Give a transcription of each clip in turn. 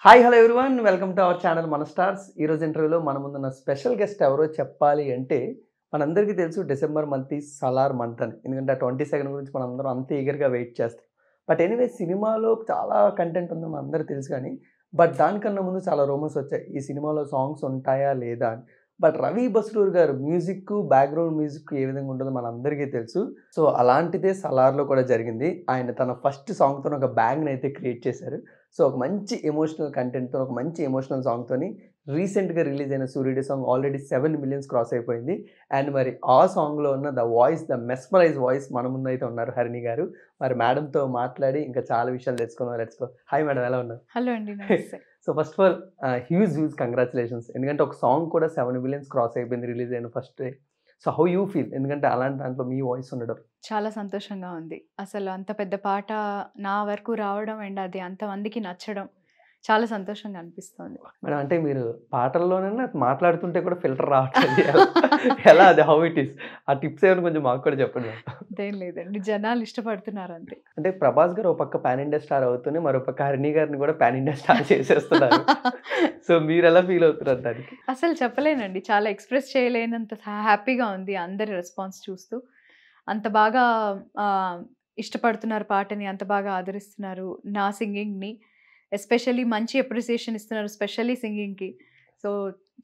Hi hello everyone welcome to our channel మన stars. ఈరోజు ఇంటర్వ్యూలో మన ముందున్న స్పెషల్ గెస్ట్ ఎవరో చెప్పాలి అంటే మనందరికీ తెలుసు డిసెంబర్ మంత్ ఈ సలార్ మంత్ అని. ఎందుకంటే ఆ 22 గురించి మనందరం అంత ఈగర్గా వెయిట్ చేస్తాం. బట్ ఎనీవే సినిమాలో చాలా కంటెంట్ ఉందో మనందరికీ తెలుసు కానీ బట్ దానికన్నా ముందు చాలా రూమర్స్ వచ్చాయి. ఈ సినిమాలో సాంగ్స్ ఉంటాయా లేదా అని. బట్ రవి బస్రూర్ గారు మ్యూజిక్ బ్యాక్గ్రౌండ్ మ్యూజిక్ ఏ విధంగా ఉంటుందో మనందరికీ తెలుసు. సో అలాంటిదే సలార్లో కూడా జరిగింది. ఆయన తన ఫస్ట్ సాంగ్తో ఒక బ్యాంగ్ని అయితే క్రియేట్ చేశారు. సో ఒక మంచి ఎమోషనల్ కంటెంట్‌తో, ఒక మంచి ఎమోషనల్ సాంగ్‌తోని రీసెంట్‌గా రిలీజ్ అయిన 'సూర్యుడు' సాంగ్ ఆల్రెడీ 7 మిలియన్స్ క్రాస్ అయిపోయింది. అండ్ మరి ఆ సాంగ్‌లో ఉన్న the voice, the mesmerize voice మన ముందైతే ఉన్నారు హరిణి గారు. మరి మేడంతో మాట్లాడి ఇంకా చాలా విషయాలు తెలుసుకుందాం. Let's go. హాయ్ మేడం, ఎలా ఉన్నారు? హలో అండి. నమస్తే. So first of all huge congratulations. ఎందుకంటే ఒక సాంగ్ కూడా 7 మిలియన్స్ క్రాస్ అయిపోయింది రిలీజ్ అయిన first day. So how you feel? ఎందుకంటే అలాంటి దాంట్లో మీ వాయిస్ ఉండడం. చాలా సంతోషంగా ఉంది. అసలు అంత పెద్ద పాట నా వరకు రావడం అండ్ అది అంతమందికి నచ్చడం చాలా సంతోషంగా అనిపిస్తోంది. మేడం అంటే మీరు పాటల్లోనైనా మాట్లాడుతుంటే కూడా ఫిల్టర్ రావట్లేదు. ఎలా అది హౌ ఇట్ ఈస్? ఆ టిప్స్ ఏమైనా కొంచెం మాకు కూడా చెప్పండి మేడం. అదేం లేదండి. జనాలు ఇష్టపడుతున్నారు అంతే. అంటే ప్రభాస్ గారు ఒక పక్క పాన్ ఇండియా స్టార్ అవుతూనే మరో పక్క హరిణి గారిని కూడా పాన్ ఇండియా స్టార్ చేసేస్తున్నారు. సో మీరెలా ఫీల్ అవుతున్నారు దానికి? అసలు చెప్పలేనండి. చాలా ఎక్స్‌ప్రెస్ చేయలేనంత హ్యాపీగా ఉంది అందరి రెస్పాన్స్ చూస్తూ. అంత బాగా ఇష్టపడుతున్నారు పాటని. అంత బాగా ఆదరిస్తున్నారు నా సింగింగ్‌ని. ఎస్పెషల్లీ మంచి అప్రిసియేషన్ ఇస్తున్నారు స్పెషల్లీ సింగింగ్‌కి. సో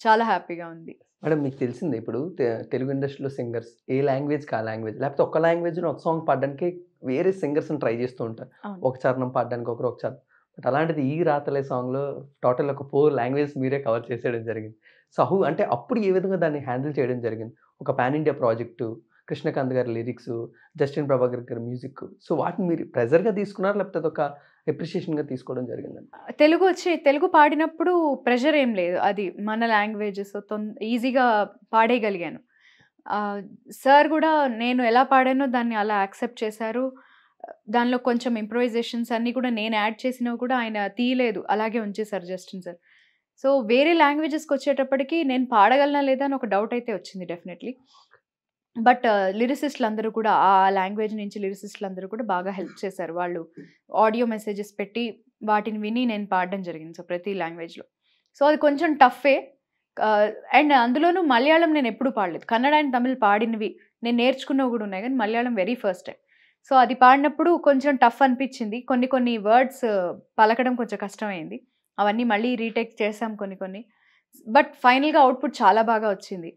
చాలా హ్యాపీగా ఉంది. మేడం మీకు తెలిసిందే ఇప్పుడు తెలుగు ఇండస్ట్రీలో సింగర్స్ ఏ లాంగ్వేజ్‌కి ఆ లాంగ్వేజ్, లేకపోతే ఒక లాంగ్వేజ్‌లో ఒక సాంగ్ పాడడానికి వేరే సింగర్స్‌ని ట్రై చేస్తూ ఉంటారు. అవును. ఒక చరణం పాడడానికి ఒకరు ఒక చరణం. బట్ అలాంటిది ఈ రాతలే సాంగ్‌లో టోటల్ ఒక 4 లాంగ్వేజెస్ మీరే కవర్ చేసేయడం జరిగింది. సో హౌ అంటే అప్పుడు ఏ విధంగా దాన్ని హ్యాండిల్ చేయడం జరిగింది? ఒక పాన్ ఇండియా ప్రాజెక్టు, కృష్ణకాంత్ గారి లిరిక్సు, జస్టిన్ ప్రభాకర్ గారి మ్యూజిక్. సో వాటిని మీరు ప్రెజర్‌గా తీసుకున్నారా? లేకపోతే అదొక అప్రిషియేషన్‌గా తీసుకోవడం జరిగిందండి? తెలుగు పాడినప్పుడు ప్రెషర్ ఏం లేదు. అది మన లాంగ్వేజ్. సో ఈజీగా పాడేయగలిగాను. సార్ గూడా నేను ఎలా పాడానో దాన్ని అలా యాక్సెప్ట్ చేశారు. దానిలో కొంచెం ఇంప్రొవైజేషన్స్ అన్నీ కూడా నేను యాడ్ చేసినవి కూడా ఆయన తీయలేదు. అలాగే ఉంచేశారు జస్టిన్ సార్. సో వేరే లాంగ్వేజెస్‌కొచ్చేటప్పటికి నేను పాడగలనా లేదా అని ఒక డౌట్ అయితే వచ్చింది డెఫినెట్‌లీ. బట్ లిరిసిస్ట్‌లందరూ కూడా ఆ లాంగ్వేజ్ నుంచి లిరిసిస్ట్‌లందరూ కూడా బాగా హెల్ప్ చేశారు. వాళ్ళు ఆడియో మెసేజెస్ పెట్టి వాటిని విని నేను పాడడం జరిగింది. సో ప్రతి లాంగ్వేజ్‌లో. సో అది కొంచెం టఫే. అండ్ అందులోనూ మలయాళం నేను ఎప్పుడు పాడలేదు. కన్నడ అండ్ తమిళ్ పాడినవి నేను నేర్చుకున్నవి కూడా ఉన్నాయి కానీ Malayalam very first time. So అది పాడినప్పుడు కొంచెం టఫ్ అనిపించింది. కొన్ని వర్డ్స్ పలకడం కొంచెం కష్టమైంది. అవన్నీ మళ్ళీ రీటేక్ చేసాం కొన్ని. బట్ ఫైనల్‌గా అవుట్‌పుట్ చాలా బాగా వచ్చింది.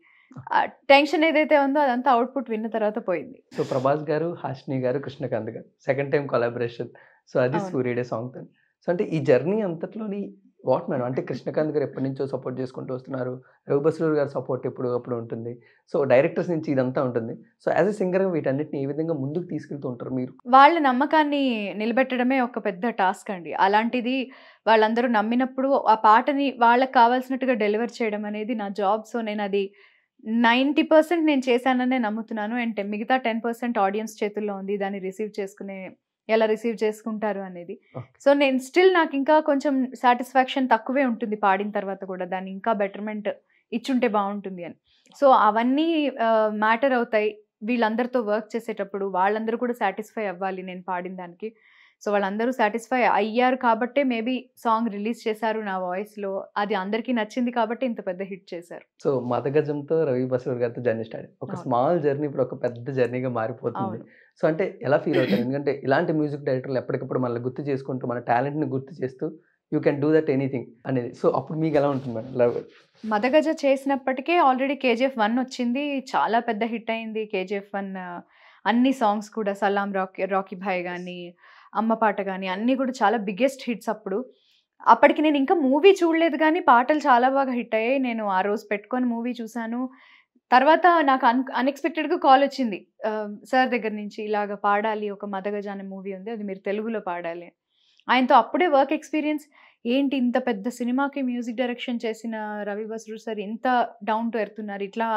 టెన్షన్ ఏదైతే ఉందో అదంతా అవుట్‌పుట్ విన్న తర్వాత పోయింది. సో 'ప్రభాస్' గారు, 'హాషిని' గారు, 'కృష్ణకాంత్' గారు సెకండ్ టైమ్ కొలాబరేషన్. సో అది అవును. 'సూర్యుడే' సాంగ్‌తోని. సో అంటే ఈ జర్నీ అంతట్లోని వాట్ మేడం అంటే 'కృష్ణకాంత్' గారు ఎప్పటినుంచో సపోర్ట్ చేసుకుంటూ వస్తున్నారు. 'రవి బస్రూర్' గారి సపోర్ట్ ఎప్పటికప్పుడు ఉంటుంది. సో డైరెక్టర్స్ నుంచి ఇదంతా ఉంటుంది. సో యాస్ ఎ సింగర్‌గా వీటన్నిటిని ఏ విధంగా ముందుకు తీసుకెళ్తూ ఉంటారు మీరు? వాళ్ళ నమ్మకాన్ని నిలబెట్టడమే ఒక పెద్ద టాస్క్ అండి. అలాంటిది వాళ్ళందరూ నమ్మినప్పుడు ఆ పాటని వాళ్ళకి కావాల్సినట్టుగా డెలివర్ చేయడం అనేది నా జాబ్. సో నేనది 90% నేను చేశాననే నమ్ముతున్నాను. అండ్ మిగతా 10% ఆడియన్స్ చేతుల్లో ఉంది. దాన్ని ఎలా రిసీవ్ చేసుకుంటారు అనేది. ఓకే. సో నేను స్టిల్ నాకింకా కొంచెం సాటిస్ఫాక్షన్ తక్కువే ఉంటుంది పాడిన తర్వాత కూడా. దాన్ని ఇంకా బెటర్‌మెంట్ ఇచ్చుంటే బావుంటుంది అని. సో అవన్నీ మ్యాటర్ అవుతాయి. వీళ్ళందరితో వర్క్ చేసేటప్పుడు వాళ్ళందరూ కూడా సాటిస్ఫై అవ్వాలి నేను పాడిన దానికి. సో వాళ్ళందరూ సాటిస్ఫై అయ్యారు కాబట్టే మేబీ సాంగ్ రిలీజ్ చేశారు నా వాయిస్‌లో. అది అందరికీ నచ్చింది కాబట్టి ఇంత పెద్ద హిట్ చేశారు. సో 'మదగజం'తో 'రవి బస్రూర్' గారితో జర్నీ స్టార్ట్. ఒక అవును. స్మాల్ జర్నీ ఇప్పుడు ఒక పెద్ద జర్నీగా మారిపోతుంది. అవును. సో అంటే ఎలా ఫీల్ అవుతారు? ఎందుకంటే ఇలాంటి మ్యూజిక్ డైరెక్టర్లు ఎప్పటికప్పుడు మనల్ని గుర్తు చేసుకుంటూ, మన టాలెంట్‌ని గుర్తు చేస్తూ you can do that anything అనేది. సో అప్పుడు మీకెలా ఉంటుంది మేడం? లవ్ 'మదగజ' చేసినప్పటికే ఆల్రెడీ 'కేజీఎఫ్ 1' వచ్చింది. చాలా పెద్ద హిట్ అయింది 'కేజీఎఫ్ 1' అన్ని సాంగ్స్ కూడా 'సలాం రాకీ భాయ్' గాని, 'అమ్మ పాట' గాని అన్నీ కూడా చాలా బిగ్గెస్ట్ హిట్స్ అప్పుడు. అప్పటికి నేను ఇంకా మూవీ చూడలేదు గానీ పాటలు చాలా బాగా హిట్ అయ్యాయి. నేను ఆ రోజు పెట్టుకొని మూవీ చూసాను. తర్వాత నాకు అన్‌ఎక్స్‌పెక్టెడ్‌గా కాల్ వచ్చింది. సార్ దగ్గర నుంచి ఇలాగ పాడాలి ఒక 'మదగజ' అనే మూవీ ఉంది. అది మీరు తెలుగులో పాడాలి. ఆయనతో అప్పుడే వర్క్ ఎక్స్‌పీరియన్స్ ఏంటి ఇంత పెద్ద సినిమాకి మ్యూజిక్ డైరెక్షన్ చేసిన రవి బస్రూర్ సార్ ఇంత డౌన్ టు ఎర్త్ ఉన్నారు. ఇట్లా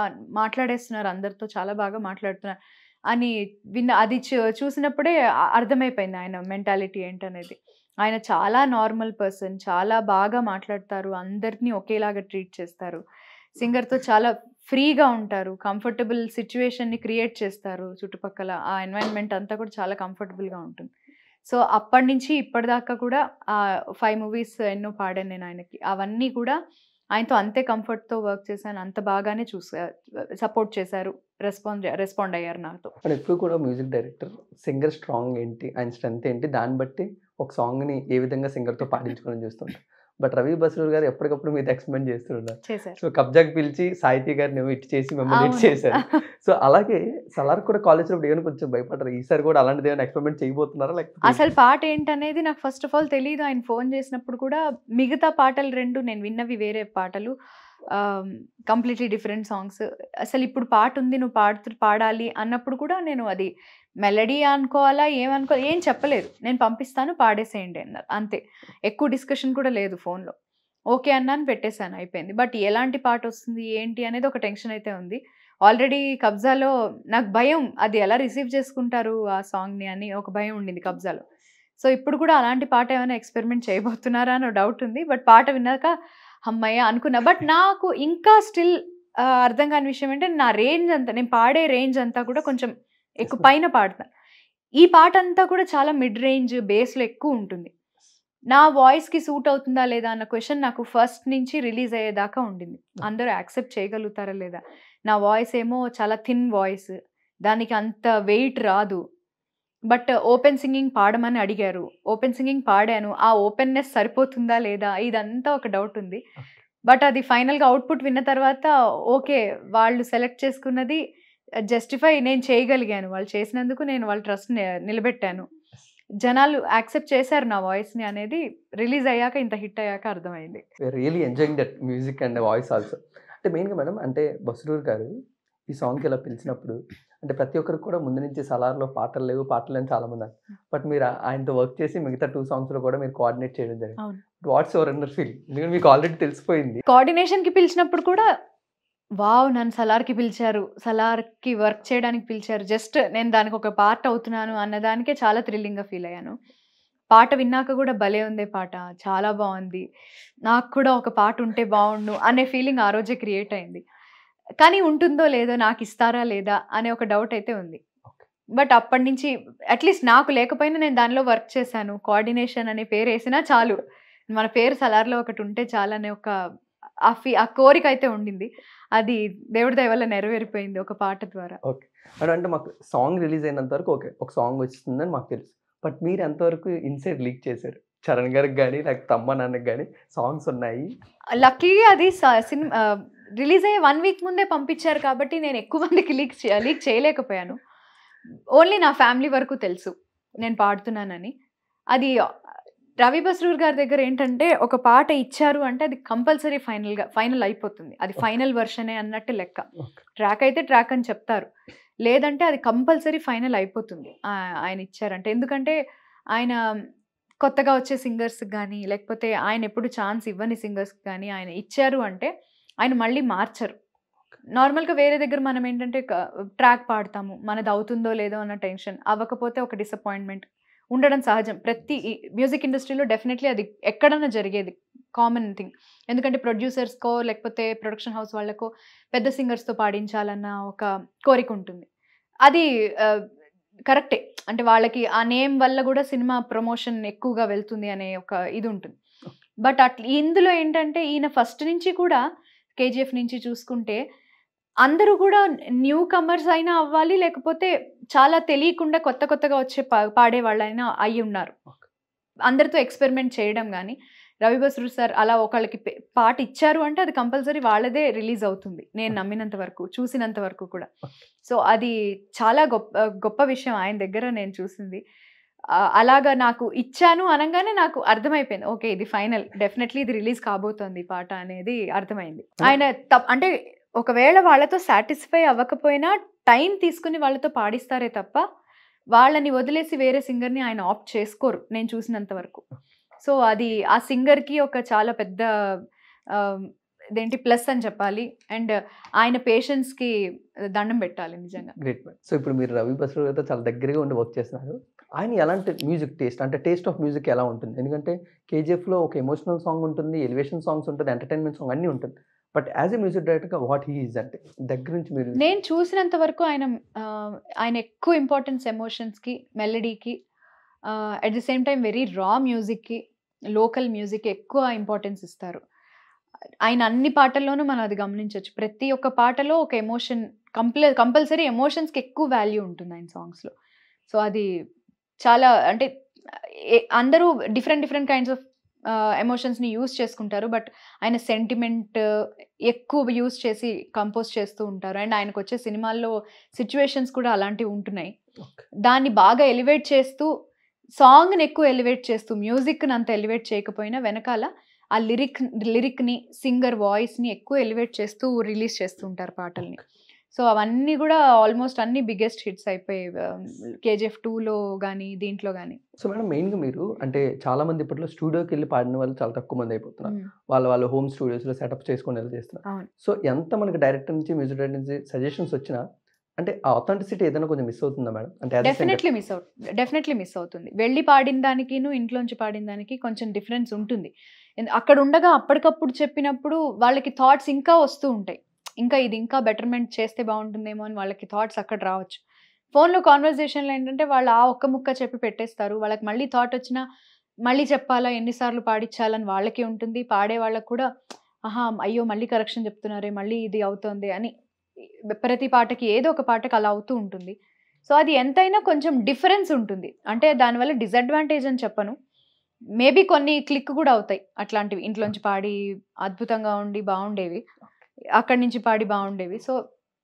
మాట్లాడేస్తున్నారు అందరితో చాలా బాగా మాట్లాడుతున్నారు అని అది చూసినప్పుడే అర్థమైపోయింది ఆయన మెంటాలిటీ ఏంటనేది. ఆయన చాలా నార్మల్ పర్సన్. చాలా బాగా మాట్లాడతారు. అందరిని ఒకేలాగా ట్రీట్ చేస్తారు. సింగర్‌తో చాలా ఫ్రీగా ఉంటారు. కంఫర్టబుల్ సిట్యుయేషన్‌ని క్రియేట్ చేస్తారు చుట్టుపక్కల. ఆ ఎన్వైర్న్‌మెంట్ అంతా కూడా చాలా కంఫర్టబుల్‌గా ఉంటుంది. సో అప్పటి నుంచి ఇప్పటిదాకా కూడా 5 మూవీస్ ఎన్నో పాడాను నేను ఆయనకి. అవన్నీ కూడా ఆయనతో అంతే కంఫర్ట్‌తో వర్క్ చేశాను. అంత బాగానే సపోర్ట్ చేశారు. రెస్పాండ్ అయ్యారు నాతో. మరి ఎప్పుడు కూడా మ్యూజిక్ డైరెక్టర్ సింగర్ స్ట్రాంగ్ ఏంటి, ఆయన స్ట్రెంత్ ఏంటి, దాన్ని బట్టి ఒక సాంగ్‌ని ఏ విధంగా సింగర్‌తో పాడించుకోవాలని చూస్తుంటారు. బట్ రవి బస్రూర్ గారు ఎప్పటికప్పుడు మీతో ఎక్స్‌పెరిమెంట్ చేస్తుంటారు. చేశారు. సో 'కబ్జా'కి పిలిచి సాహితీ గారినేమో హిట్ చేసి మిమ్మల్ని హిట్ అవును. చేశారు. సో అలాగే సలార్ కూడా కాలేజ్‌లో ఏమైనా కొంచెం భయపడ్డారు. ఈసారి కూడా అలాంటిది ఏమైనా ఎక్స్‌పెరిమెంట్ చేయబోతున్నారా? లేకపోతే అసలు పాట ఏంటనేది నాకు ఫస్ట్ ఆఫ్ ఆల్ తెలీదు. ఆయన ఫోన్ చేసినప్పుడు కూడా మిగతా పాటలు 2 నేను విన్నవి వేరే పాటలు. Completely different songs. అసలు ఇప్పుడు పాటుంది నువ్వు పాడాలి అన్నప్పుడు కూడా నేను అది మెలోడీ అనుకోవాలా ఏం చెప్పలేదు. నేను పంపిస్తాను పాడేసేయండి అన్నారు. అంతే. ఎక్కువ డిస్కషన్ కూడా లేదు ఫోన్‌లో. ఓకే అన్నాను, పెట్టేసాను, అయిపోయింది. బట్ ఎలాంటి పాటొస్తుంది ఏంటి అనేది ఒక టెన్షన్ అయితే ఉంది. ఆల్రెడీ 'కబ్జా'లో నాకు భయం, అది ఎలా రిసీవ్ చేసుకుంటారు ఆ సాంగ్‌ని అని ఒక భయం ఉండింది 'కబ్జా'లో. సో ఇప్పుడు కూడా అలాంటి పాట ఏమైనా ఎక్స్పెరిమెంట్ చేయబోతున్నారా అన్న డౌట్ ఉంది. బట్ పాట విన్నాక హమ్మయ్య అనుకున్నా. బట్ నాకు ఇంకా స్టిల్ అర్థం కాని విషయం ఏంటంటే నా రేంజ్ అంతా, నేను పాడే రేంజ్ అంతా కూడా కొంచెం ఎక్కువ పైన పాడతాను. ఈ పాట అంతా కూడా చాలా మిడ్ రేంజ్ బేస్‌లో ఎక్కువ ఉంటుంది. నా వాయిస్‌కి సూట్ అవుతుందా లేదా అన్న క్వెషన్ నాకు ఫస్ట్ నుంచి రిలీజ్ అయ్యేదాకా ఉండింది. అందరూ యాక్సెప్ట్ చేయగలుగుతారా లేదా? నా వాయిస్ ఏమో చాలా థిన్ వాయిస్. దానికి అంత వెయిట్ రాదు. బట్ ఓపెన్ సింగింగ్ పాడమని అడిగారు. ఓపెన్ సింగింగ్ పాడాను. ఆ ఓపెన్‌నెస్ సరిపోతుందా లేదా? ఇదంతా ఒక డౌట్ ఉంది. బట్ అది ఫైనల్‌గా అవుట్‌పుట్ విన్న తర్వాత ఓకే. వాళ్ళు సెలెక్ట్ చేసుకున్నది జస్టిఫై నేను చేయగలిగాను. వాళ్ళు చేసినందుకు నేను వాళ్ళ ట్రస్ట్ నిలబెట్టాను. జనాలు యాక్సెప్ట్ చేశారు నా వాయిస్‌ని అనేది రిలీజ్ అయ్యాక, ఇంత హిట్ అయ్యాక అర్థమైంది. Really enjoying that music and voice also. అంటే మెయిన్‌గా మేడం, అంటే బస్రూర్ గారు ఈ సాంగ్‌కి ఇలా పిలిచినప్పుడు అంటే ప్రతి ఒక్కరికి కూడా ముందు నుంచి సలార్‌లో పాటలు లేవు, పాటలు లేని చాలామంది అన్నారు. బట్ మీరు ఆయనతో వర్క్ చేసి మిగతా 2 సాంగ్స్‌లో కూడా మీరు కోఆర్డినేట్ చేయడం జరిగింది. అవును. What's your inner feel? ఎందుకంటే మీకు ఆల్రెడీ తెలిసిపోయింది. కోఆర్డినేషన్‌కి పిలిచినప్పుడు కూడా వావ్! నన్ను సలార్‌కి పిలిచారు. సలార్‌కి వర్క్ చేయడానికి పిలిచారు. జస్ట్ నేను దానికి ఒక పార్ట్ అవుతున్నాను అన్నదానికే చాలా థ్రిల్లింగ్‌గా ఫీల్ అయ్యాను. పాట విన్నాక కూడా భలే ఉందే పాట, చాలా బావుంది. నాకు కూడా ఒక పాట ఉంటే బావుండు అనే ఫీలింగ్ ఆ రోజే క్రియేట్ అయింది. కానీ ఉంటుందో లేదో, నాకు ఇస్తారా లేదా అనే ఒక డౌట్ అయితే ఉంది. బట్ అప్పటినుంచి అట్‌లీస్ట్ నాకు లేకపోయినా నేను దానిలో వర్క్ చేశాను. కోఆర్డినేషన్ అనే పేరేసినా చాలు. మన పేరు సలార్‌లో ఒకటి ఉంటే చాలనే ఒక ఆ కోరిక అయితే ఉండింది. అది దేవుడి దయ వల్ల నెరవేరిపోయింది ఒక పాట ద్వారా. ఓకే. అంటే మాకు సాంగ్ రిలీజ్ అయినంత వరకు ఓకే. ఒక సాంగ్ వచ్చిందని మాకు తెలుసు. బట్ మీరు ఎంతవరకు ఇన్సైడ్ లీక్ చేశారు? చరణ్ గారికి గాని, లేకపోతే అమ్మ నాన్నకి గాని సాంగ్స్ ఉన్నాయి. లక్కీగా అది రిలీజ్ అయ్యే 1 వీక్ ముందే పంపించారు కాబట్టి నేను ఎక్కువ మందికి లీక్ చేయలేకపోయాను. ఓన్లీ నా ఫ్యామిలీ వరకు తెలుసు నేను పాడుతున్నానని. అది రవి బస్రూర్ గారి దగ్గర ఏంటంటే ఒక పాట ఇచ్చారు అంటే అది కంపల్సరీ ఫైనల్ అయిపోతుంది. అది ఫైనల్ వెర్షనే అన్నట్టు లెక్క. ట్రాక్ అయితే ట్రాక్ అని చెప్తారు. లేదంటే అది కంపల్సరీ ఫైనల్ అయిపోతుంది ఆయన ఇచ్చారంటే. ఎందుకంటే ఆయన కొత్తగా వచ్చే సింగర్స్‌కి గానీ, లేకపోతే ఆయన ఎప్పుడు ఛాన్స్ ఇవ్వని సింగర్స్‌కి గానీ ఆయన ఇచ్చారు అంటే ఆయన మళ్ళీ మార్చరు. నార్మల్‌గా వేరే దగ్గర మనం ఏంటంటే ట్రాక్ పాడతాము. మనది అవుతుందో లేదో అన్న టెన్షన్. అవ్వకపోతే ఒక డిసప్పాయింట్‌మెంట్ ఉండడం సహజం. ప్రతి మ్యూజిక్ ఇండస్ట్రీలో డెఫినెట్‌లీ అది ఎక్కడన్నా జరిగేది. Common thing. ఎందుకంటే ప్రొడ్యూసర్స్‌కో లేకపోతే ప్రొడక్షన్ హౌస్ వాళ్ళకో పెద్ద సింగర్స్‌తో పాడించాలన్న ఒక కోరిక ఉంటుంది. అది కరెక్టే. అంటే వాళ్ళకి ఆ నేమ్ వల్ల గూడా సినిమా ప్రమోషన్ ఎక్కువగా వెళ్తుంది అనే ఒక ఇది ఉంటుంది. బట్ ఇందులో ఏంటంటే ఈయన ఫస్ట్ నుంచి కూడా కేజీఎఫ్ నుంచి చూసుకుంటే అందరూ కూడా న్యూ కమర్స్ అయినా అవ్వాలి, లేకపోతే చాలా తెలియకుండా కొత్తగా వచ్చే పాడే వాళ్ళైనా అయ్యి ఉన్నారు. అందరితో ఎక్స్పెరిమెంట్ చేయడం గానీ, రవి బస్రూర్ సార్ అలా ఒకళ్ళకి పాట ఇచ్చారు అంటే అది కంపల్సరీ వాళ్ళదే రిలీజ్ అవుతుంది. నేను నమ్మినంత వరకు, చూసినంత వరకు కూడా. సో అది చాలా గొప్ప విషయం ఆయన దగ్గర నేను చూసింది. అలాగా నాకు ఇచ్చాను అనంగానే నాకు అర్థమైపోయింది. ఓకే, ఇది ఫైనల్. డెఫినెట్‌లీ ఇది రిలీజ్ కాబోతోంది ఈ పాట అనేది అర్థమైంది. ఆయన అంటే ఒకవేళ వాళ్ళతో సాటిస్ఫై అవ్వకపోయినా టైం తీసుకుని వాళ్ళతో పాడిస్తారే తప్ప, వాళ్ళని వదిలేసి వేరే సింగర్‌ని ఆయన ఆప్ట్ చేసుకోరు నేను చూసినంత వరకు. సో అది ఆ సింగర్‌కి ఒక చాలా పెద్ద ఇదేంటి ప్లస్ అని చెప్పాలి. అండ్ ఆయన పేషెన్స్‌కి దండం పెట్టాలి నిజంగా. గ్రేట్. సో ఇప్పుడు మీరు రవి బస్రూర్ గారితో చాలా దగ్గరగా ఉండి వర్క్ చేస్తున్నారు. ఆయన ఎలాంటి మ్యూజిక్ టేస్ట్, అంటే టేస్ట్ ఆఫ్ మ్యూజిక్ ఎలా ఉంటుంది? ఎందుకంటే కేజీఎఫ్‌లో ఒక ఎమోషనల్ సాంగ్ ఉంటుంది, ఎలివేషన్ సాంగ్స్ ఉంటుంది, ఎంటర్‌టైన్‌మెంట్ సాంగ్ అన్నీ ఉంటుంది. బట్ యాజ్ ఎ మ్యూజిక్ డైరెక్టర్‌గా వాట్ హి ఈజ్ అంటే దగ్గర నుంచి మీరు నేను చూసినంత వరకు ఆయన ఎక్కువ ఇంపార్టెన్స్ ఎమోషన్స్‌కి, మెలోడీకి at the same time very raw మ్యూజిక్కి, లోకల్ మ్యూజిక్ ఎక్కువ ఇంపార్టెన్స్ ఇస్తారు. ఆయన అన్ని పాటల్లోనూ మనం అది గమనించవచ్చు. ప్రతి ఒక్క పాటలో ఒక ఎమోషన్ కంపల్సరీ ఎమోషన్స్కి ఎక్కువ వాల్యూ ఉంటుంది ఆయన సాంగ్స్లో. సో అది చాలా అంటే అందరూ డిఫరెంట్ కైండ్స్ ఆఫ్ ఎమోషన్స్ని యూజ్ చేసుకుంటారు. బట్ ఆయన సెంటిమెంట్ ఎక్కువ యూజ్ చేసి కంపోజ్ చేస్తూ ఉంటారు. అండ్ ఆయనకు వచ్చే సినిమాల్లో సిచ్యువేషన్స్ కూడా అలాంటివి ఉంటున్నాయి. దాన్ని బాగా ఎలివేట్ చేస్తూ, సాంగ్ని ఎక్కువ ఎలివేట్ చేస్తూ, మ్యూజిక్ని అంత ఎలివేట్ చేయకపోయినా వెనకాల ఆ లిరిక్ని, సింగర్ వాయిస్ని ఎక్కువ ఎలివేట్ చేస్తూ రిలీజ్ చేస్తూ ఉంటారు పాటల్ని. సో అవన్నీ కూడా ఆల్మోస్ట్ అన్ని బిగ్గెస్ట్ హిట్స్ అయిపోయాయి KGF 2లో కానీ దీంట్లో కానీ. సో మేడం, మెయిన్గా మీరు అంటే చాలా మంది ఇప్పట్లో స్టూడియోకి వెళ్ళి పాడిన వాళ్ళు చాలా తక్కువ మంది అయిపోతున్నారు. వాళ్ళు హోమ్ స్టూడియోస్లో సెటప్ చేసుకొని వెళ్ళి చేస్తున్నారు. సో ఎంత మనకి డైరెక్టర్ నుంచి, మ్యూజిక్ డైరెక్టర్ నుంచి సజెషన్స్ వచ్చినా అంటే ఆ ఆథెంటిసిటీ ఏదైనా కొంచెం మిస్ అవుతుందా మేడం? అంటే డెఫినెట్లీ మిస్ అవుతుంది. వెళ్ళి పాడిన దానికి, ఇంట్లోంచి పాడిన దానికి కొంచెం డిఫరెన్స్ ఉంటుంది. అక్కడ ఉండగా అప్పటికప్పుడు చెప్పినప్పుడు వాళ్ళకి థాట్స్ ఇంకా వస్తూ ఉంటాయి. ఇది ఇంకా బెటర్మెంట్ చేస్తే బాగుంటుందేమో అని వాళ్ళకి థాట్స్ అక్కడ రావచ్చు. ఫోన్లో కాన్వర్జేషన్లో ఏంటంటే వాళ్ళు ఆ ఒక్క ముక్క చెప్పి పెట్టేస్తారు. వాళ్ళకి మళ్ళీ థాట్ వచ్చినా మళ్ళీ చెప్పాలా, ఎన్నిసార్లు పాడించాలని వాళ్ళకి ఉంటుంది. పాడే వాళ్ళకి కూడా అయ్యో మళ్ళీ కరెక్షన్ చెప్తున్నారే, మళ్ళీ ఇది అవుతుంది అని ప్రతి పాటకి ఏదో ఒక పాటకి అలా అవుతూ ఉంటుంది. సో అది ఎంతైనా కొంచెం డిఫరెన్స్ ఉంటుంది. అంటే దానివల్ల డిసడ్వాంటేజ్ అని చెప్పను, మేబీ కొన్ని క్లిక్ కూడా అవుతాయి అట్లాంటివి. ఇంట్లోంచి పాడి అద్భుతంగా ఉండి బాగుండేవి, అక్కడి నుంచి పాడి బాగుండేవి. సో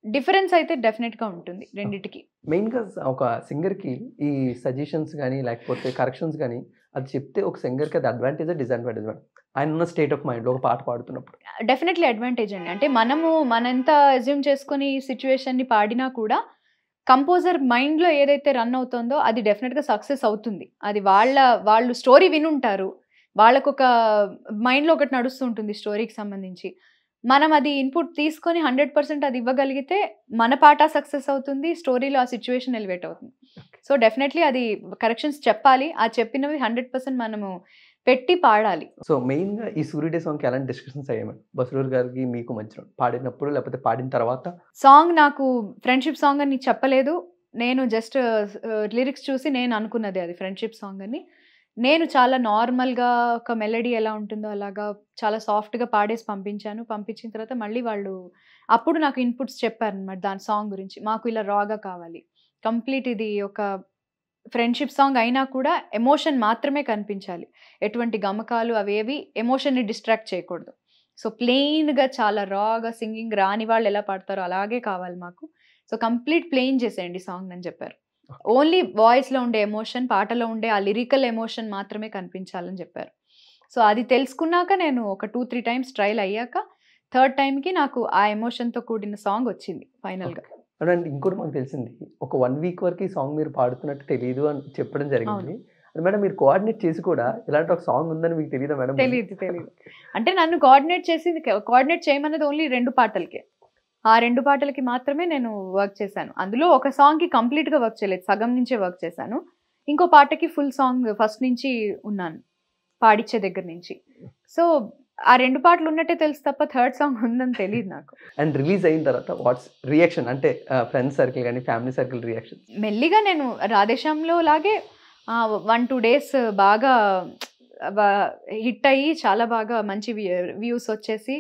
డిఫరెన్స్ అయితే డెఫినెట్గా ఉంటుంది రెండింటికి. మెయిన్గా ఒక సింగర్కి ఈ సజెషన్స్ కానీ లేకపోతే కరెక్షన్స్ కానీ అది చెప్తే ఒక సింగర్కి అది అడ్వాంటేజ్ డిసడ్వాంటేజ్ మేడం? ఆయన ఉన్న స్టేట్ ఆఫ్ మైండ్లో ఒక పాట పాడుతున్నప్పుడు డెఫినెట్లీ అడ్వాంటేజ్ అండి. అంటే మనంత అజ్యూమ్ చేసుకొని సిచ్యువేషన్ని పాడినా కూడా కంపోజర్ మైండ్లో ఏదైతే రన్ అవుతుందో అది డెఫినెట్గా సక్సెస్ అవుతుంది. అది వాళ్ళు స్టోరీ వినుంటారు, వాళ్ళకు ఒక మైండ్లో ఒకటి నడుస్తుంటుంది స్టోరీకి సంబంధించి. మనం అది ఇన్పుట్ తీసుకొని 100% అది ఇవ్వగలిగితే మన పాట సక్సెస్ అవుతుంది, స్టోరీలో ఆ సిచ్యువేషన్ ఎలివేట్ అవుతుంది. సో డెఫినెట్లీ అది కరెక్షన్స్ చెప్పాలి, ఆ చెప్పినవి 100% మనము పెట్టి పాడాలి. సో మెయిన్గా ఈ సూర్యుడే సాంగ్కి ఎలాంటి డిస్కషన్స్ అయ్యాయి మేడం బస్రూర్ గారికి మీకు మధ్యలో పాడినప్పుడు లేకపోతే పాడిన తర్వాత? సాంగ్ నాకు ఫ్రెండ్షిప్ సాంగ్ అని చెప్పలేదు, నేను జస్ట్ లిరిక్స్ చూసి నేను అనుకున్నది అది ఫ్రెండ్షిప్ సాంగ్ అని. నేను చాలా నార్మల్గా ఒక మెలడీ ఎలా ఉంటుందో అలాగా చాలా సాఫ్ట్గా పాడేసి పంపించిన తర్వాత మళ్ళీ వాళ్ళు అప్పుడు నాకు ఇన్పుట్స్ చెప్పారనమాట దాని సాంగ్ గురించి. మాకు ఇలా రాగా కావాలి, కంప్లీట్ ఇది ఒక ఫ్రెండ్షిప్ సాంగ్ అయినా కూడా ఎమోషన్ మాత్రమే కనిపించాలి, ఎటువంటి గమకాలు అవేవి ఎమోషన్ని డిస్ట్రాక్ట్ చేయకూడదు. సో ప్లెయిన్గా చాలా రాగా సింగింగ్ రాని వాళ్ళు ఎలా పాడతారో అలాగే కావాలి మాకు. సో కంప్లీట్ ప్లెయిన్ చేసేయండి సాంగ్ అని చెప్పారు. ఓన్లీ వాయిస్లో ఉండే ఎమోషన్, పాటలో ఉండే ఆ లిరికల్ ఎమోషన్ మాత్రమే కనిపించాలని చెప్పారు. సో అది తెలుసుకున్నాక నేను ఒక 2-3 టైమ్స్ ట్రైల్ అయ్యాక థర్డ్ టైంకి నాకు ఆ ఎమోషన్తో కూడిన సాంగ్ వచ్చింది ఫైనల్గా. అంటే ఇంకోటి మాకు తెలిసింది, ఒక 1 వీక్ వరకు ఈ సాంగ్ మీరు పాడుతున్నట్టు తెలియదు అని చెప్పడం జరిగింది. మేడం మీరు కోఆర్డినేట్ చేసి కూడా ఇలాంటి ఒక సాంగ్ ఉందని మీకు తెలియదా మేడం? తెలియదు. అంటే నన్ను కోఆర్డినేట్ చేయమన్నది ఓన్లీ 2 పాటలకే. ఆ 2 పాటలకి మాత్రమే నేను వర్క్ చేశాను. అందులో ఒక సాంగ్కి కంప్లీట్గా వర్క్ చేయలేదు, సగం నుంచే వర్క్ చేశాను. ఇంకో పాటకి ఫుల్ సాంగ్ ఫస్ట్ నుంచి ఉన్నాను, పాడిచ్చే దగ్గర నుంచి. సో ఆ 2 పాటలు ఉన్నట్టే తెలుసు తప్ప థర్డ్ సాంగ్ ఉందని తెలియదు నాకు. అండ్ రిలీజ్ అయిన తర్వాత వాట్స్ రియాక్షన్, అంటే ఫ్రెండ్స్ సర్కిల్ కానీ ఫ్యామిలీ సర్కిల్ రియాక్షన్? మెల్లిగా నేను రాధేశ్యామ్లో లాగే 1-2 డేస్ బాగా హిట్ అయ్యి చాలా బాగా మంచి వ్యూస్ వచ్చేసి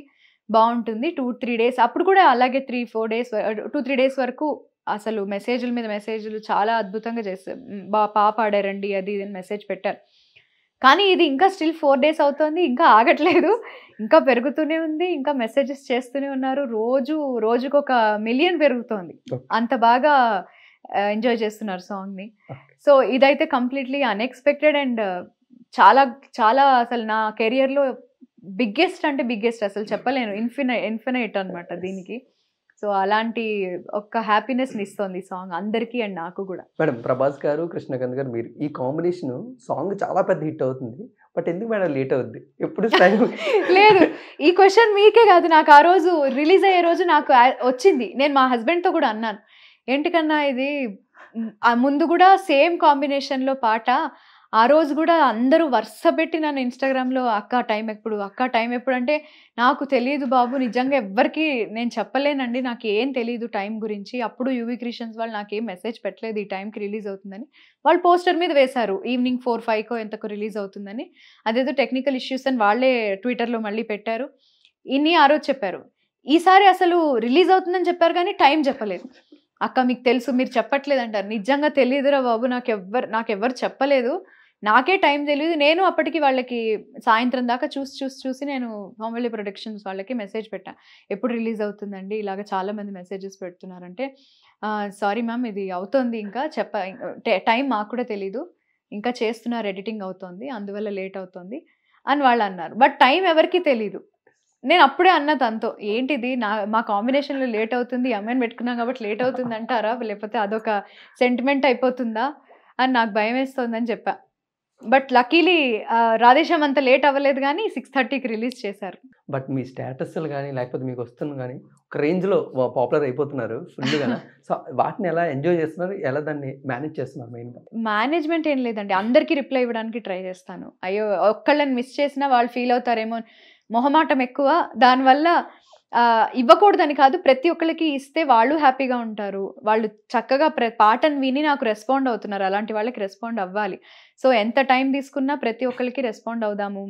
బాగుంటుంది. 2-3 డేస్ అప్పుడు కూడా అలాగే 3-4 డేస్ 2-3 డేస్ వరకు అసలు మెసేజ్ల మీద మెసేజ్లు చాలా అద్భుతంగా చేస్తారు, పాడారండి అది ఇది మెసేజ్ పెట్టారు. కానీ ఇది ఇంకా స్టిల్ 4 డేస్ అవుతుంది, ఇంకా ఆగట్లేదు, ఇంకా పెరుగుతూనే ఉంది, ఇంకా మెసేజెస్ చేస్తూనే ఉన్నారు. రోజుకు 1 మిలియన్ పెరుగుతోంది, అంత బాగా ఎంజాయ్ చేస్తున్నారు సాంగ్ని. సో ఇదైతే కంప్లీట్లీ అన్ఎక్స్పెక్టెడ్ అండ్ చాలా చాలా అసలు నా కెరియర్లో బిగ్గెస్ట్ అసలు చెప్పలేను, ఇన్ఫినైట్ అనమాట దీనికి. సో అలాంటి ఒక హ్యాపీనెస్ని ఇస్తుంది సాంగ్ అందరికీ అండ్ నాకు కూడా. మేడం ప్రభాస్ గారు, కృష్ణకాంత్ గారు, మీరు ఈ కాంబినేషన్ సాంగ్ చాలా పెద్ద హిట్ అవుతుంది, బట్ ఎందుకు మేడం లేట్ అవుద్ది ఎప్పుడు? లేదు, ఈ క్వశ్చన్ మీకే కాదు, నాకు ఆ రోజు రిలీజ్ అయ్యే రోజు నాకు వచ్చింది. నేను మా హస్బెండ్తో కూడా అన్నాను, ఏంటికన్నా ఇది ముందు కూడా సేమ్ కాంబినేషన్లో పాట ఆ రోజు కూడా అందరూ వరుస పెట్టి నన్ను ఇన్‌స్టాగ్రామ్‌లో అక్క టైం ఎప్పుడు? అక్క టైం ఎప్పుడు? అంటే నాకు తెలీదు బాబు, నిజంగా ఎవ్వరికీ నేను చెప్పలేనండి. నాకేం తెలీదు టైం గురించి. అప్పుడు యూవీ క్రియేషన్స్ వాళ్ళు నాకేం మెసేజ్ పెట్టలేదు ఈ టైంకి రిలీజ్ అవుతుందని. వాళ్ళు పోస్టర్ మీద వేశారు. ఈవినింగ్ 4, 5కో ఎంతకో రిలీజ్ అవుతుందని. అదేదో టెక్నికల్ ఇష్యూస్ అని వాళ్ళే ట్విట్టర్‌లో మళ్ళీ పెట్టారు. ఇన్ని ఆ రోజు చెప్పారు. ఈసారి అసలు రిలీజ్ అవుతుందని చెప్పారు గానీ టైం చెప్పలేదు. అక్క మీకు తెలుసు మీరు చెప్పట్లేదంటారు. నిజంగా తెలీదురా బాబు, నాకెవ్వరు చెప్పలేదు. నాకే టైం తెలీదు. నేను అప్పటికి వాళ్ళకి సాయంత్రం దాకా చూసి నేను మామూలు ప్రొడక్షన్స్ వాళ్ళకి మెసేజ్ పెట్టా. ఎప్పుడు రిలీజ్ అవుతుందండి? ఇలాగ చాలా మంది మెసేజెస్ పెడుతున్నారంటే, సారీ మ్యామ్, ఇది అవుతోంది ఇంకా టైం మాకు కూడా తెలీదు. ఇంకా చేస్తున్నారు, ఎడిటింగ్ అవుతోంది. అందువల్ల లేట్ అవుతోంది అని వాళ్ళన్నారు. బట్ టైం ఎవరికీ తెలీదు. నేను అప్పుడే అన్నా తనతో, ఏంటిది మా కాంబినేషన్‌లో లేట్ అవుతుంది. ఈ అమ్మాయిని పెట్టుకున్నాం కాబట్టి లేట్ అవుతుందంటారా? లేకపోతే అదొక సెంటిమెంట్ అయిపోతుందా? అని నాకు భయమేస్తోందని చెప్పా. బట్ లక్కీలీ 'రాధేశ్యామ్' అంత లేట్ అవ్వలేదు గానీ 6:30కి రిలీజ్ చేశారు. బట్ మీ స్టేటస్‌లు గాని, లేకపోతే మీకొస్తున్న గాని, ఒక రేంజ్‌లో పాపులర్ అయిపోతున్నారు ఫుల్లుగాన. సో, వాటిని ఎలా ఎంజాయ్ చేస్తున్నారు? ఎలా దాన్ని మేనేజ్ చేస్తున్నారు మెయిన్‌గా? మేనేజ్‌మెంట్ ఏం లేదండి. అందరికీ రిప్లై ఇవ్వడానికి ట్రై చేస్తాను. అయ్యో, ఒక్కళ్ళని మిస్ చేసినా వాళ్ళు ఫీల్ అవుతారేమో అని. మొహమాటం ఎక్కువ. దానివల్ల ఇవ్వకూడదని కాదు, ప్రతి ఒక్కళ్ళకి ఇస్తే వాళ్ళు హ్యాపీగా ఉంటారు. వాళ్ళు చక్కగా పాటను విని నాకు రెస్పాండ్ అవుతున్నారు. అలాంటి వాళ్ళకి రెస్పాండ్ అవ్వాలి. సో, ఎంత టైం తీసుకున్నా ప్రతి ఒక్కళ్ళకి రెస్పాండ్ అవుదాము.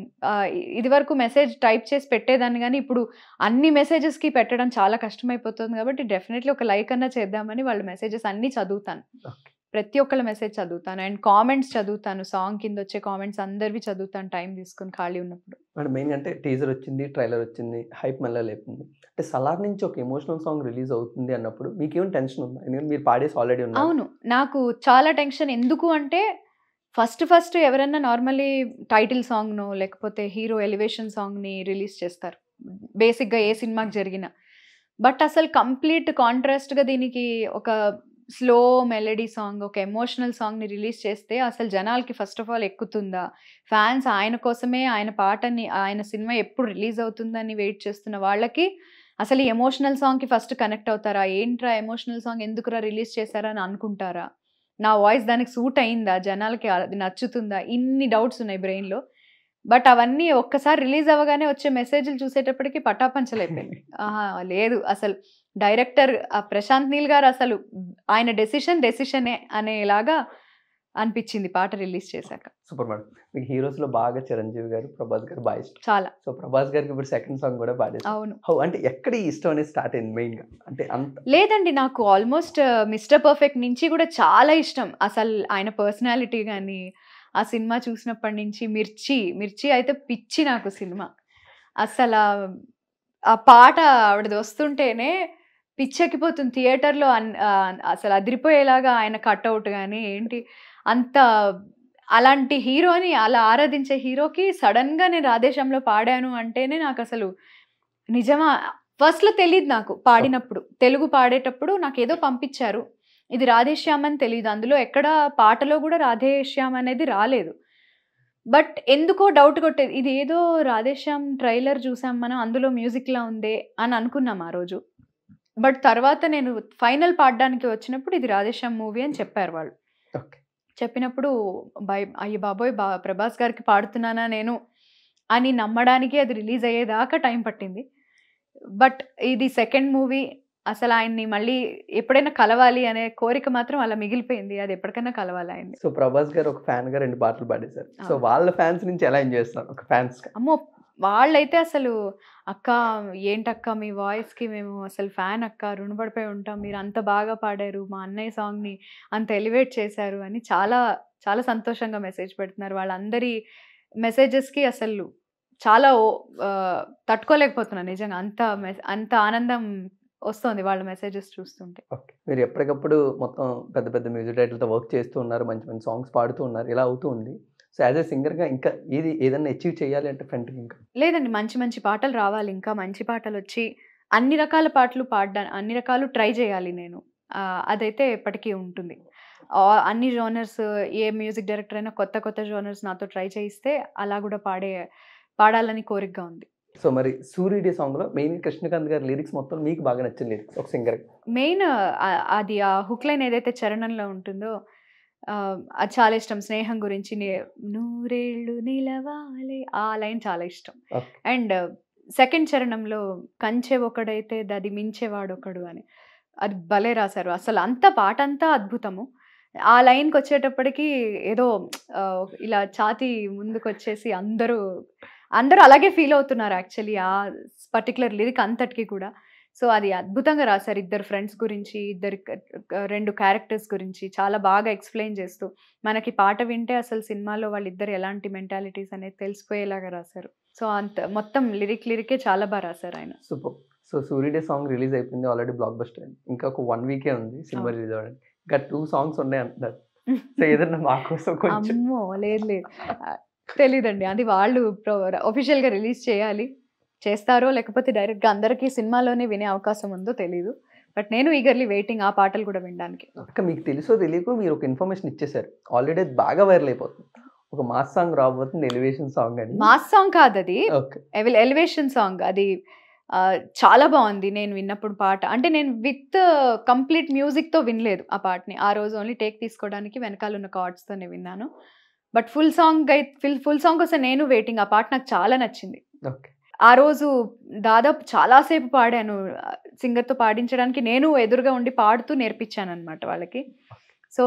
ఇదివరకు మెసేజ్ టైప్ చేసి పెట్టేదాన్ని గానీ, ఇప్పుడు అన్ని మెసేజెస్‌కి పెట్టడం చాలా కష్టమైపోతుంది కాబట్టి డెఫినెట్‌లీ ఒక లైక్ అన్నా చేద్దామని వాళ్ళ మెసేజెస్ అన్నీ చదువుతాను. ఓకే. ప్రతి ఒక్కళ్ళ మెసేజ్ చదువుతాను. అండ్ కామెంట్స్ చదువుతాను. సాంగ్ కిందొచ్చే కామెంట్స్ అందరివి చదువుతాను టైం తీసుకొని ఖాళీ ఉన్నప్పుడు. అండ్ మెయిన్‌గా అంటే టీజర్ వచ్చింది, ట్రైలర్ వచ్చింది, హైప్ మళ్ళా లేపుంది. అంటే 'సలార్' నుంచి ఒక ఎమోషనల్ సాంగ్ రిలీజ్ అవుతుంది అన్నప్పుడు మీకేమైనా టెన్షన్ ఉందా? ఎందుకంటే మీరు పాడేసి ఆల్రెడీ ఉన్నారు. అవును. నాకు చాలా టెన్షన్. ఎందుకు అంటే ఫస్ట్ ఎవరన్నా నార్మల్లీ టైటిల్ సాంగ్‌నో లేకపోతే హీరో ఎలివేషన్ సాంగ్‌ని రిలీజ్ చేస్తారు. బేసిక్‌గా ఏ సినిమాకి జరిగినా. బట్ అసలు కంప్లీట్ కాంట్రాస్ట్‌గా దీనికి ఒక స్లో మెలోడీ సాంగ్, ఒక ఎమోషనల్ సాంగ్‌ని రిలీజ్ చేస్తే అసలు జనాలకి ఫస్ట్ ఆఫ్ ఆల్ ఎక్కుతుందా? ఫ్యాన్స్ ఆయన కోసమే, ఆయన పాటని, ఆయన సినిమా ఎప్పుడు రిలీజ్ అవుతుందని వెయిట్ చేస్తున్న వాళ్ళకి అసలు ఈ ఎమోషనల్ సాంగ్‌కి ఫస్ట్ కనెక్ట్ అవుతారా? ఏంట్రా ఎమోషనల్ సాంగ్ ఎందుకురా రిలీజ్ చేశారా అని అనుకుంటారా? నా వాయిస్ దానికి సూట్ అయిందా? జనాలకి అది నచ్చుతుందా? ఇన్ని డౌట్స్ ఉన్నాయి బ్రెయిన్‌లో. బట్ అవన్నీ ఒక్కసారి రిలీజ్ అవ్వగానే వచ్చే మెసేజ్‌లు చూసేటప్పటికి పటాపంచలైపోయినాయి. ఆహా! లేదు అసలు డైరెక్టర్ ప్రశాంత్ నీల్ గారు అసలు ఆయన డెసిషనే అనేలాగా అనిపిచ్చింది పాట రిలీజ్ చేశాక. Super madam. మీకు హీరోస్‌లో బాగా 'చిరంజీవి' గారు, 'ప్రభాస్' గారు ఇష్టం. చాలా. సో, 'ప్రభాస్' గారికి ఇప్పుడు సెకండ్ సాంగ్ కూడా పాడేసారు. అవును. అంటే ఎక్కడ ఈ ఇష్టం అనేది స్టార్ట్ అయింది మెయిన్‌గా? అంటే లేదండి, నాకు ఆల్‌మోస్ట్ 'మిస్టర్ పర్ఫెక్ట్' నుంచి కూడా చాలా ఇష్టం. ఆయన పర్సనాలిటీ గాని, ఆ సినిమా చూసినప్పటి నుంచి 'మిర్చి' అయితే పిచ్చి నాకు సినిమా. అసలా ఆ పాట ఆవిడది వస్తుంటేనే పిచ్చెక్కిపోతుంది థియేటర్‌లో. అసలు అదిరిపోయేలాగా ఆయన కటౌట్ గాని ఏంటి అంత, అలాంటి హీరోని, అలా ఆరాధించే హీరోకి సడెన్‌గా నేను 'రాధేశ్యామ్‌లో' పాడాను అంటేనే నాకసలు నిజమా? ఫస్ట్‌లో తెలీదు నాకు పాడినప్పుడు. తెలుగు పాడేటప్పుడు నాకేదో పంపిచ్చారు. ఇది 'రాధేశ్యామ్' అని తెలీదు. అందులో ఎక్కడ పాటలో గూడా 'రాధేశ్యామ్' అనేది రాలేదు. బట్ ఎందుకో డౌట్ కొట్టేది. ఇదేదో 'రాధేశ్యామ్' ట్రైలర్ చూసాం మనం, అందులో మ్యూజిక్‌లా ఉందే అని అనుకున్నాం ఆ రోజు. బట్ తర్వాత నేను ఫైనల్ పాడడానికి వచ్చినప్పుడు ఇది 'రాధేశ్యామ్' మూవీ అని చెప్పారు వాళ్ళు. ఓకే. చెప్పినప్పుడు అయ్య బాబోయ్! 'ప్రభాస్' గారికి పాడుతున్నానా నేను అని నమ్మడానికి అది రిలీజ్ అయ్యేదాకా టైం పట్టింది. బట్ ఇది సెకండ్ మూవీ. అసలు ఆయన్ని మళ్ళీ ఎప్పుడైనా కలవాలి అనే కోరిక మాత్రం అలా మిగిలిపోయింది. అది ఎప్పటికైనా కలవాలి ఆయన్ని. సో, 'ప్రభాస్' గారు ఒక ఫ్యాన్‌గా 2 పాటలు పాడేసారు. సో, అవును. వాళ్ళ ఫ్యాన్స్ నుంచి ఎలా ఎంజాయ్ చేస్తున్నారు ఒక ఫ్యాన్స్‌గా? అమ్మో! వాళ్ళైతే అసలు "అక్క, ఏంటక్క మీ వాయిస్‌కి మేము అసలు ఫ్యాన్ అక్క, రుణపడిపోయి ఉంటాం. మీరు అంత బాగా పాడారు. మా అన్నయ్య సాంగ్‌ని అంత ఎలివేట్ చేశారు" అని చాలా చాలా సంతోషంగా మెసేజ్ పెడుతున్నారు. వాళ్ళందరి మెసేజెస్‌కి అసలు చాలా తట్టుకోలేకపోతున్నాను నిజంగా. అంత ఆనందం వస్తోంది వాళ్ళ మెసేజెస్ చూస్తుంటే. ఓకే. మీరు ఎప్పటికప్పుడు మొత్తం పెద్ద పెద్ద మ్యూజిక్ డైరెక్టర్‌లతో వర్క్ చేస్తూ ఉన్నారు. మంచి మంచి సాంగ్స్ పాడుతూ ఉన్నారు. ఇలా అవుతూ ఉంది. సో, యాస్ ఎ సింగర్‌గా ఇంకా ఏదన్నా అచీవ్ చేయాలి అంటే ఫ్రంట్‌కి ఇంకా? లేదండి, మంచి మంచి పాటలు రావాలి. ఇంకా మంచి పాటలొచ్చి అన్ని రకాల పాటలు అన్ని రకాలు ట్రై చేయాలి నేను. అదైతే ఎప్పటికీ ఉంటుంది. అన్ని జోనర్స్, ఏ మ్యూజిక్ డైరెక్టర్ అయినా కొత్త కొత్త జోనర్స్ నాతో ట్రై చేయిస్తే అలా గూడా పాడాలని కోరికగా ఉంది. సో, మరి 'సూర్యుడి' సాంగ్‌లో మెయిన్‌గా కృష్ణకాంత్ గారి లిరిక్స్ మొత్తం మీకు బాగా నచ్చిన లిరిక్స్ ఒక సింగర్‌గా? మెయిన్ అది ఆ హుక్ లైన్ ఏదైతే చరణంలో ఉంటుందో, అది చాలా ఇష్టం. స్నేహం గురించి నూరేళ్ళు నిలవాలే ఆ లైన్ చాలా ఇష్టం. ఓకే. అండ్ సెకండ్ చరణంలో కంచె ఒకడైతే దది మించేవాడొకడు అని. అది భలే రాశారు. అసలు పాటంతా అద్భుతము. ఆ లైన్‌కొచ్చేటప్పటికి ఏదో ఇలా ఛాతీ ముందుకొచ్చేసి అందరూ అలాగే ఫీల్ అవుతున్నారు యాక్చువల్లీ ఆ పర్టిక్యులర్ లిరిక్ అంతటికి కూడా. సో, అది అద్భుతంగా రాశారు. ఇద్దరు ఫ్రెండ్స్ గురించి, 2 క్యారెక్టర్స్ గురించి చాలా బాగా ఎక్స్‌ప్లెయిన్ చేస్తూ, మనకి పాట వింటే అసలు సినిమాలో వాళ్ళిద్దరు ఎలాంటి మెంటాలిటీస్ అనేది తెలిసిపోయేలాగా రాశారు. సో, మొత్తం లిరికే చాలా రాశారాయన. సూపర్. సో 'సూర్యుడే' సాంగ్ రిలీజ్ అయిపోయింది. ఆల్రెడీ బ్లాక్ బస్టర్ అయింది. ఇంకా ఒక 1 వీకే ఉంది సినిమా అవును. రిలీజ్ అవ్వడానికి. ఇంకా 2 సాంగ్స్ ఉన్నాయంటున్నారు. సో ఏదన్నా మా కోసం కొంచెం అమ్మో! లేదు. తెలీదండి. అది వాళ్ళు ఆఫీషియల్‌గా రిలీజ్ చేయాలి. చేస్తారో లేకపోతే డైరెక్ట్‌గా అందరికీ సినిమాలోనే వినే అవకాశం ఉందో తెలీదు. బట్ నేను ఈగర్‌లీ వెయిటింగ్ ఆ పాటలు కూడా వినడానికి. అక్క మీకు తెలుసో తెలియకో మీరు ఒక ఇన్ఫర్మేషన్ ఇచ్చేసారు. ఆల్రెడీ అది బాగా వైరల్ అయిపోతుంది. ఒక మాస్ సాంగ్ రాబోతుంది ఎలివేషన్ సాంగ్ అని. మాస్ సాంగ్ కాదది. ఓకే. Elevation song. అది చాలా బావుంది. నేను విన్నప్పుడు పాట. అంటే నేను విత్ కంప్లీట్ మ్యూజిక్‌తో వినలేదు ఆ పాటని. ఆ రోజు ఓన్లీ టేక్ తీసుకోవడానికి వెనకాల ఉన్న కార్డ్స్‌తోనే విన్నాను. బట్ ఫుల్ సాంగ్ కోసం నేను వెయిటింగ్. ఆ పాట నాకు చాలా నచ్చింది. ఓకే. ఆ రోజు దాదాపు చాలా సేపు పాడాను. సింగర్‌తో పాడించడానికి నేను ఎదురుగా ఉండి పాడుతూ నేర్పించాననమాట వాళ్ళకి. సో,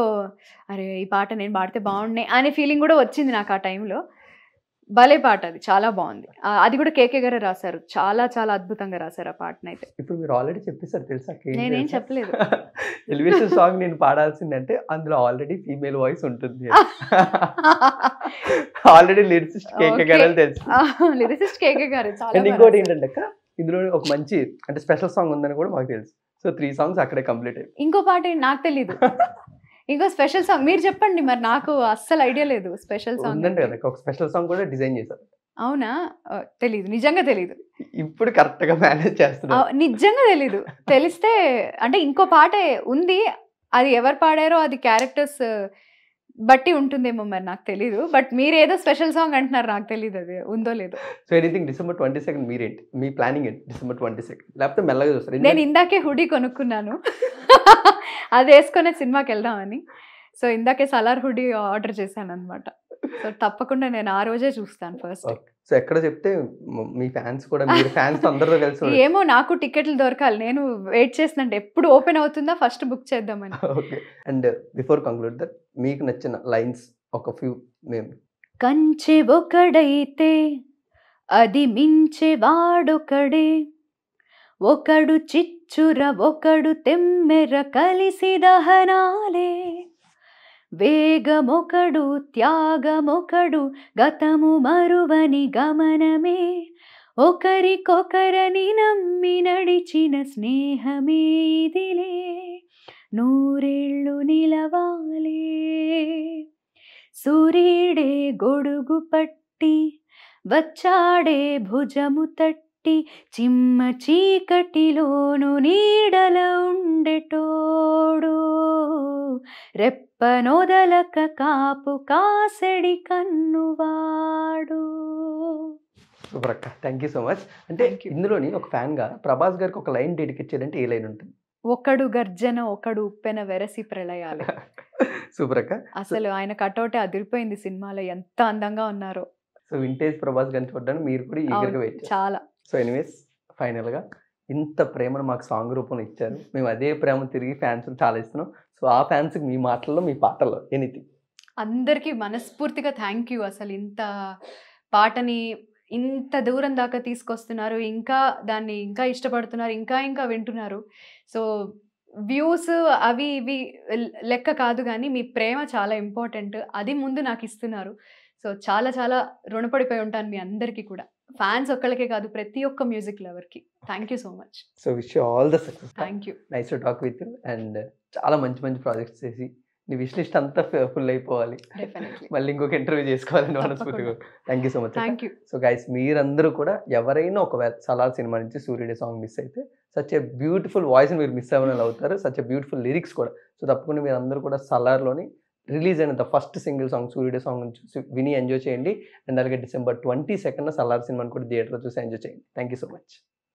అరే! ఈ పాట నేను పాడితే బావున్నే అనే ఫీలింగ్ కూడా వచ్చింది నాకు ఆ టైంలో. భలే పాట అది. చాలా బావుంది. అది కూడా కేకే గారే రాశారు. చాలా చాలా అద్భుతంగా రాశారు ఆ పాటనైతే. ఇప్పుడు మీరు ఆల్రెడీ చెప్పేసారు తెలుసా? నేనేం చెప్పలేదు. ఎలివేషన్ సాంగ్ నేను పాడాల్సిందంటే అందులో ఆల్రెడీ ఫీమేల్ వాయిస్ ఉంటుంది. ఆల్రెడీ లిరిసిస్ట్ కేకే గారు అని తెలుసు. లిరిసిస్ట్ కేకే గారే చాలా అండ్ ఇంకోటి ఏంటంటే అక్క, ఇందులో ఒక మంచి అంటే స్పెషల్ సాంగ్ ఉందని కూడా మాకు తెలుసు. సో 3 సాంగ్స్ అక్కడే కంప్లీట్ అయిపోయి. ఇంకో పాట నాకు తెలీదు. ఇంకో స్పెషల్ సాంగ్ మీరు చెప్పండి మరి. నాకు అస్సలు ఐడియా లేదు స్పెషల్ సాంగ్ ఉందండి కదా ఒక స్పెషల్ సాంగ్ కూడా డిజైన్ చేశారు. అవునా? తెలీదు. నిజంగా తెలీదు. ఇప్పుడు కరెక్ట్ గా మేనేజ్ చేస్తున్నారు. నిజంగా తెలీదు. తెలిస్తే అంటే ఇంకో పాట ఉంది. అది ఎవరు పాడారో అది క్యారెక్టర్స్ బట్టి ఉంటుందేమో మరి నాకు తెలీదు. బట్ మీరేదో స్పెషల్ సాంగ్ అంటున్నారు. నాకు తెలీదు అది ఉందో లేదో. సో ఎనీథింగ్ డిసెంబర్ 22 మీరేంటి? మీ ప్లానింగ్ ఏంటి డిసెంబర్ 22? లేకపోతే మెల్లగా చూస్తారు? నేను ఇందాకే హుడీ కొనుక్కున్నాను. అది వేసుకునే సినిమాకి వెళ్దామని. సో ఇందాకే సలార్ హుడీ ఆర్డర్ చేశాను అనమాట. సో తప్పకుండా నేను ఆ రోజే చూస్తాను ఫస్ట్. సో ఎక్కడ చెప్తే మీ ఫ్యాన్స్ కూడా మీరు ఫ్యాన్స్ అందరితో కలిసి ఏమో నాకు టికెట్లు దొరకాలి. నేను వెయిట్ చేసినంటే ఎప్పుడు ఓపెన్ అవుతుందా ఫస్ట్ బుక్ చేద్దామని. Okay. And before conclude that మీకు నచ్చిన లైన్స్ ఒక ఫ్యూ మేము. కంచె ఒకడైతే అది మించే వాడొకడే, ఒకడు చిచ్చుర ఒకడు తెమ్మెర కలిసి దహనాలే, వేగమొకడు త్యాగమొకడు గతము మరువని గమనమే, ఒకరికొకరని నమ్మి నడిచిన స్నేహమే ఇదిలే, నూరేళ్ళు నిలవాలే, సూర్యుడే గొడుగు పట్టి వచ్చాడే భుజము తట్టి, చిమ్మ చీకటిలోను నీడల ఉండెటోడు, రెప్పనొదలక కాపు కాసడి కన్నువాడు. సూపర్ అక్క. Thank you so much. అంటే ఇందులోని ఒక ఫ్యాన్ గా ప్రభాస్ గారికి ఒక లైన్ డెడికేట్ చేయాలంటే ఏ లైన్ ఉంటుంది? ఒకడు గర్జన ఒకడు ఉప్పెన వెరసి ప్రళయాలే. సూపర్ అక్క. అసలు ఆయన కటౌటే అదిరిపోయింది సినిమాలో. ఎంత అందంగా ఉన్నారో. సో వింటేజ్ ప్రభాస్ గారిని చూడడానికి మీరు కూడా ఈగర్ గా వెయిట్ చేస్తారు. చాలా. సో ఎనీవేస్ ఫైనల్ గా ఇంత ప్రేమను మాకు సాంగ్ రూపంలో ఇచ్చారు. మేము అదే ప్రేమ తిరిగి ఫ్యాన్స్ చాలా ఇస్తున్నాం. సో ఆ ఫ్యాన్స్ మీ మాటల్లో మీ పాటల్లో ఎనీథింగ్. అందరికీ మనస్ఫూర్తిగా థ్యాంక్ యూ. అసలు ఇంత పాటని ఇంత దూరం దాకా తీసుకొస్తున్నారు. ఇంకా దాన్ని ఇంకా ఇష్టపడుతున్నారు. ఇంకా వింటున్నారు. సో వ్యూస్ అవి ఇవి లెక్క కాదు కానీ మీ ప్రేమ చాలా ఇంపార్టెంట్. అది ముందు నాకు ఇస్తున్నారు. సో చాలా చాలా రుణపడిపోయి ఉంటాను మీ అందరికీ కూడా. ఫ్యాన్స్ ఒక్కళ్ళకే కాదు ప్రతి ఒక్క మ్యూజిక్ లవర్కి. Thank you so much. So wish you all the success. Thank you. Nice to talk with you. And చాలా మంచి మంచి ప్రాజెక్ట్స్ చేసి నీ విష్ లిస్ట్ అంతా ఫుల్ అయిపోవాలి. మళ్ళీ ఇంకొక ఇంటర్వ్యూ చేసుకోవాలని మనస్ఫూర్తిగా. Thank you so much. Thank you. So guys మీరందరూ కూడా ఎవరైనా ఒకవేళ సలార్ సినిమా నుంచి సూర్యుడే సాంగ్ మిస్ అయితే సచ్ ఏ బ్యూటిఫుల్ వాయిస్ని మీరు మిస్ అవ్వని అవుతారు. సచ్ ఏ బ్యూటిఫుల్ లిరిక్స్ కూడా. సో తప్పకుండా మీరు అందరూ కూడా సలార్లోని రిలీజ్ అయిన ద ఫస్ట్ సింగిల్ సాంగ్ సూర్యుడే సాంగ్ నుంచి విని ఎంజాయ్ చేయండి. అండ్ అలాగే డిసెంబర్ 22 సలార్ సినిమాని కూడా థియేటర్లో చూసి ఎంజాయ్ చేయండి. Thank you so much.